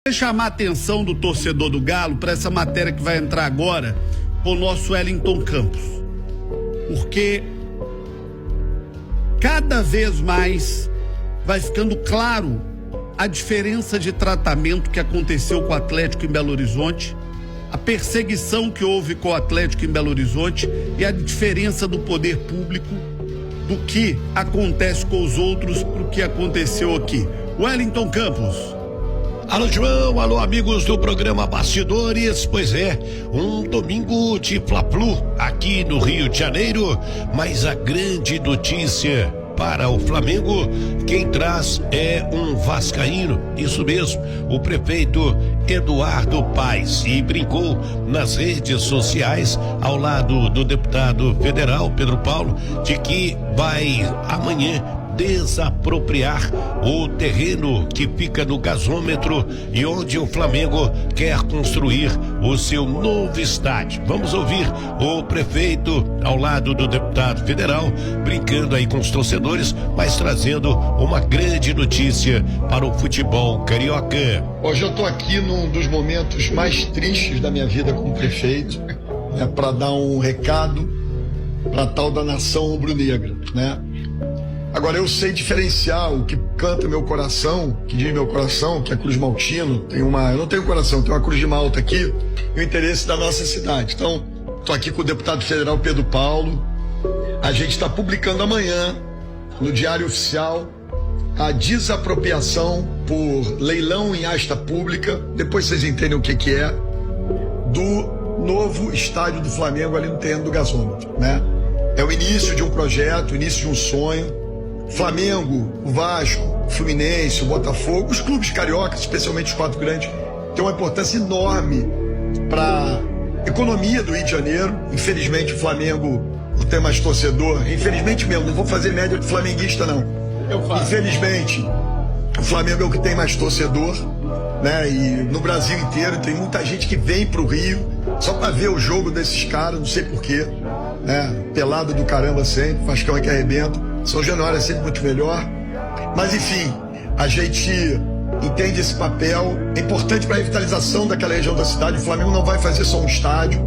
Chamar a atenção do torcedor do Galo para essa matéria que vai entrar agora com o nosso Wellington Campos, porque cada vez mais vai ficando claro a diferença de tratamento que aconteceu com o Atlético em Belo Horizonte, a perseguição que houve com o Atlético em Belo Horizonte e a diferença do poder público do que acontece com os outros pro que aconteceu aqui. Wellington Campos. Alô, João, alô, amigos do programa Bastidores. Pois é, um domingo de Fla-Flu aqui no Rio de Janeiro, mas a grande notícia para o Flamengo, quem traz é um vascaíno, isso mesmo, o prefeito Eduardo Paes, e brincou nas redes sociais ao lado do deputado federal Pedro Paulo de que vai amanhã desapropriar o terreno que fica no gasômetro e onde o Flamengo quer construir o seu novo estádio. Vamos ouvir o prefeito ao lado do deputado federal, brincando aí com os torcedores, mas trazendo uma grande notícia para o futebol carioca. Hoje eu tô aqui num dos momentos mais tristes da minha vida como prefeito, né, para dar um recado para tal da nação rubro-negra, né? Agora, eu sei diferenciar o que canta meu coração, que diz meu coração, que é Cruz Maltino. Eu não tenho coração, tenho uma Cruz de Malta aqui, e o interesse da nossa cidade. Então, estou aqui com o deputado federal Pedro Paulo. A gente está publicando amanhã, no Diário Oficial, a desapropriação por leilão em asta pública, depois vocês entendem o que é, do novo estádio do Flamengo ali no terreno do gasômetro, né? É o início de um projeto, o início de um sonho. Flamengo, o Vasco, o Fluminense, o Botafogo, os clubes cariocas, especialmente os 4 grandes, têm uma importância enorme para a economia do Rio de Janeiro. Infelizmente o Flamengo não tem mais torcedor, infelizmente mesmo, não vou fazer média de flamenguista não. Infelizmente o Flamengo é o que tem mais torcedor, né? E no Brasil inteiro tem muita gente que vem pro Rio só para ver o jogo desses caras, não sei porquê, né? Pelado do caramba sempre, Vascão é que arrebenta. São Januário é sempre muito melhor, mas enfim, a gente entende esse papel, é importante para a revitalização daquela região da cidade. O Flamengo não vai fazer só um estádio,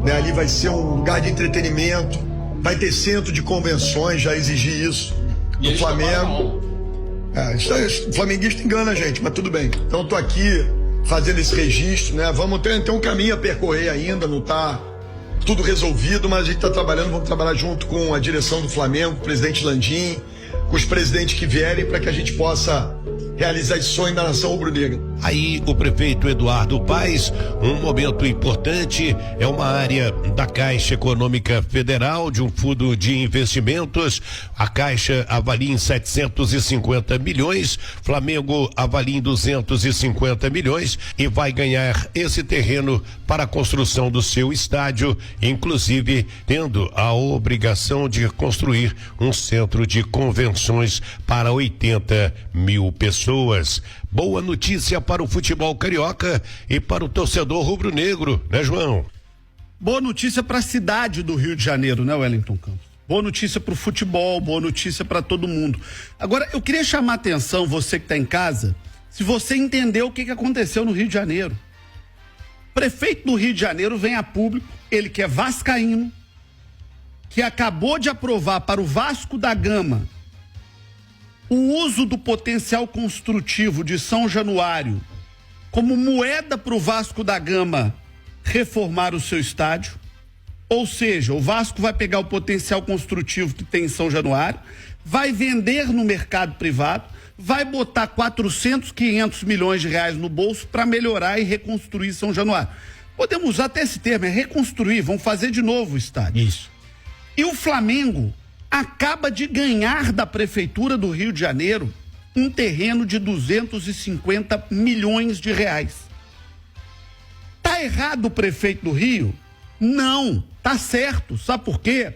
né? Ali vai ser um lugar de entretenimento, vai ter centro de convenções, já exigi isso do Flamengo. O flamenguista engana a gente, mas tudo bem. Então tô aqui fazendo esse registro, né? Vamos ter um caminho a percorrer ainda, não tá tudo resolvido, mas a gente está trabalhando, vamos trabalhar junto com a direção do Flamengo, o presidente Landim, com os presidentes que vierem, para que a gente possa realizar esse sonho da nação rubro-negra. Aí o prefeito Eduardo Paes, um momento importante, é uma área da Caixa Econômica Federal, de um fundo de investimentos. A Caixa avalia em 750 milhões, Flamengo avalia em 250 milhões e vai ganhar esse terreno para a construção do seu estádio, inclusive tendo a obrigação de construir um centro de convenções para 80 mil pessoas. Boa notícia para o futebol carioca e para o torcedor rubro-negro, né, João? Boa notícia para a cidade do Rio de Janeiro, né, Wellington Campos? Boa notícia para o futebol, boa notícia para todo mundo. Agora, eu queria chamar a atenção, você que está em casa, se você entendeu o que aconteceu no Rio de Janeiro. O prefeito do Rio de Janeiro vem a público, ele que é vascaíno, que acabou de aprovar para o Vasco da Gama o uso do potencial construtivo de São Januário como moeda para o Vasco da Gama reformar o seu estádio. Ou seja, o Vasco vai pegar o potencial construtivo que tem em São Januário, vai vender no mercado privado, vai botar 400, 500 milhões de reais no bolso para melhorar e reconstruir São Januário. Podemos usar até esse termo, é reconstruir, vão fazer de novo o estádio. Isso. E o Flamengo acaba de ganhar da Prefeitura do Rio de Janeiro um terreno de 250 milhões de reais. Tá errado o prefeito do Rio? Não, tá certo. Sabe por quê?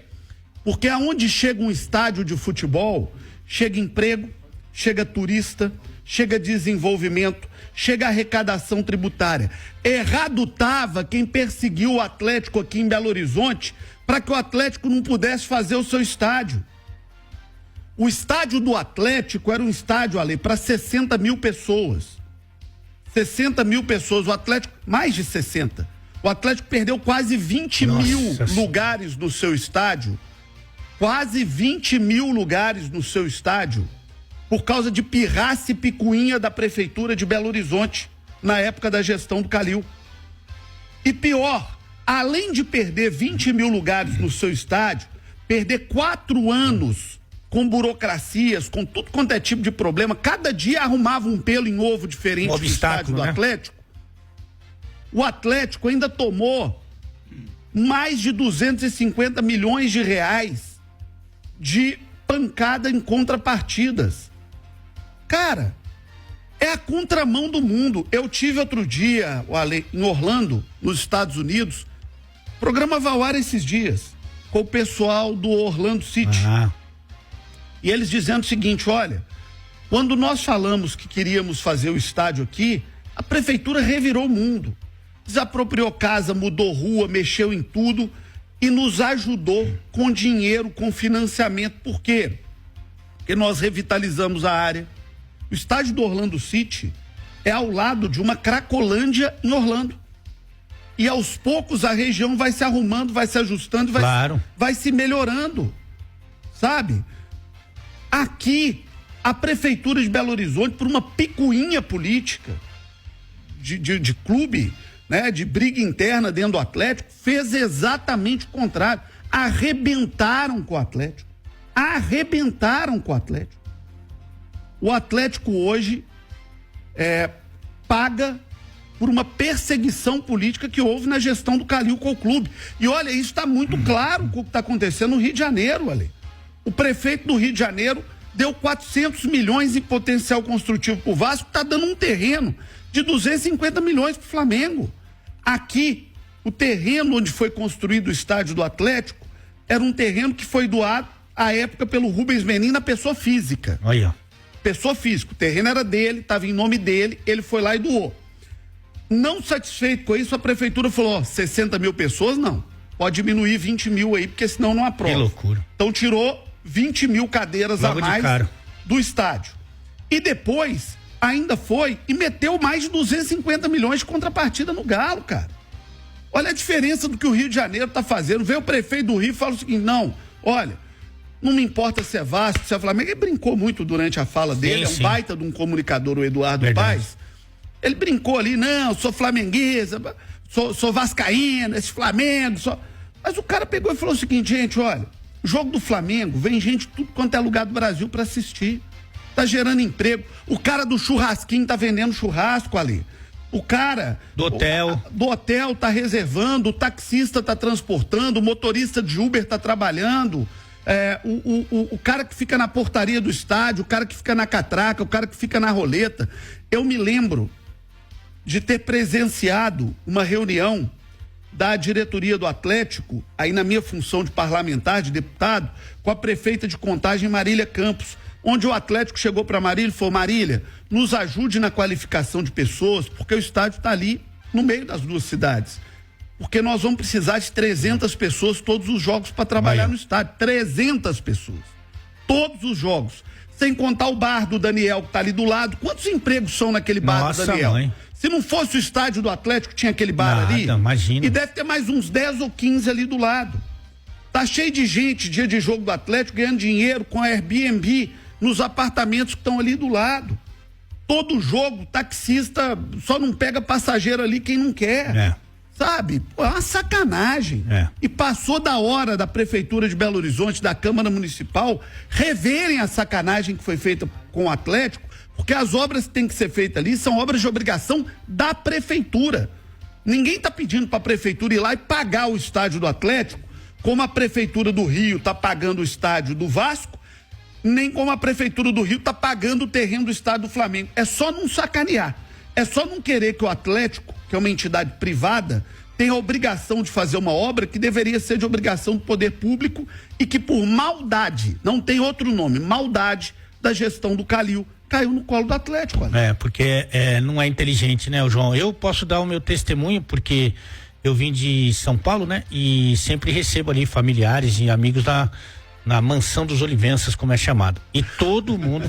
Porque aonde chega um estádio de futebol, chega emprego, chega turista, chega desenvolvimento, chega arrecadação tributária. Errado tava quem perseguiu o Atlético aqui em Belo Horizonte para que o Atlético não pudesse fazer o seu estádio. O estádio do Atlético era um estádio, Ale, para 60 mil pessoas. 60 mil pessoas, o Atlético, mais de 60. O Atlético perdeu quase 20 mil lugares no seu estádio. Quase 20 mil lugares no seu estádio por causa de pirraça e picuinha da Prefeitura de Belo Horizonte na época da gestão do Calil. E pior, além de perder 20 mil lugares no seu estádio, perder 4 anos com burocracias, com tudo quanto é tipo de problema, cada dia arrumava um pelo em ovo diferente no estádio do Atlético. O Atlético ainda tomou mais de 250 milhões de reais de pancada em contrapartidas. Cara, é a contramão do mundo. Eu tive outro dia, em Orlando, nos Estados Unidos, programa Vauara esses dias, com o pessoal do Orlando City. E eles dizendo o seguinte, olha, quando nós falamos que queríamos fazer o estádio aqui, a prefeitura revirou o mundo. Desapropriou casa, mudou rua, mexeu em tudo e nos ajudou com dinheiro, com financiamento. Por quê? Porque nós revitalizamos a área. O estádio do Orlando City é ao lado de uma Cracolândia em Orlando. E aos poucos a região vai se arrumando, vai se ajustando, vai se melhorando. Sabe? Aqui, a Prefeitura de Belo Horizonte, por uma picuinha política de clube, né, de briga interna dentro do Atlético, fez exatamente o contrário. Arrebentaram com o Atlético. O Atlético hoje paga por uma perseguição política que houve na gestão do Calil com o clube. E olha, isso está muito claro com o que está acontecendo no Rio de Janeiro, Ale. O prefeito do Rio de Janeiro deu 400 milhões em potencial construtivo para o Vasco, está dando um terreno de 250 milhões para o Flamengo. Aqui, o terreno onde foi construído o estádio do Atlético era um terreno que foi doado à época pelo Rubens Menin na pessoa física. Olha. Pessoa física, o terreno era dele, estava em nome dele, ele foi lá e doou. Não satisfeito com isso, a prefeitura falou, 60 mil pessoas não, pode diminuir 20 mil aí, porque senão não aprova. Que loucura. Então tirou 20 mil cadeiras logo a mais do estádio. E depois, ainda foi e meteu mais de 250 milhões de contrapartida no Galo, cara. Olha a diferença do que o Rio de Janeiro tá fazendo. Veio o prefeito do Rio e fala o seguinte, não, olha, não me importa se é Vasco, se é Flamengo. Ele brincou muito durante a fala dele, sim. É um baita de um comunicador, o Eduardo Paes. Ele brincou ali, não, sou flamenguesa, sou vascaíno, esse Flamengo, Mas o cara pegou e falou o seguinte, gente, olha, jogo do Flamengo, vem gente de tudo quanto é lugar do Brasil para assistir. Tá gerando emprego. O cara do churrasquinho tá vendendo churrasco ali. O cara do hotel tá reservando, o taxista tá transportando, o motorista de Uber tá trabalhando. O cara que fica na portaria do estádio, o cara que fica na catraca, o cara que fica na roleta. Eu me lembro de ter presenciado uma reunião da diretoria do Atlético, aí na minha função de parlamentar, de deputado, com a prefeita de Contagem, Marília Campos, onde o Atlético chegou para Marília e falou, Marília, nos ajude na qualificação de pessoas, porque o estádio está ali no meio das duas cidades. Porque nós vamos precisar de 300 pessoas todos os jogos para trabalhar no estádio. 300 pessoas. Todos os jogos. Sem contar o bar do Daniel que está ali do lado. Quantos empregos são naquele bar do Daniel? Mãe. Se não fosse o estádio do Atlético, tinha aquele bar ali. Imagina. E deve ter mais uns 10 ou 15 ali do lado. Tá cheio de gente, dia de jogo do Atlético, ganhando dinheiro com a Airbnb nos apartamentos que estão ali do lado. Todo jogo, taxista só não pega passageiro ali quem não quer. Sabe? Pô, é uma sacanagem. E passou da hora da Prefeitura de Belo Horizonte, da Câmara Municipal, reverem a sacanagem que foi feita com o Atlético, porque as obras que têm que ser feitas ali são obras de obrigação da Prefeitura. Ninguém está pedindo para a Prefeitura ir lá e pagar o estádio do Atlético, como a Prefeitura do Rio está pagando o estádio do Vasco, nem como a Prefeitura do Rio está pagando o terreno do estádio do Flamengo. É só não sacanear. É só não querer que o Atlético, que é uma entidade privada, tenha a obrigação de fazer uma obra que deveria ser de obrigação do poder público e que por maldade, não tem outro nome, maldade da gestão do Calil, caiu no colo do Atlético. Porque não é inteligente, né, João? Eu posso dar o meu testemunho porque eu vim de São Paulo, né? E sempre recebo ali familiares e amigos na Mansão dos Olivenças, como é chamado. E todo mundo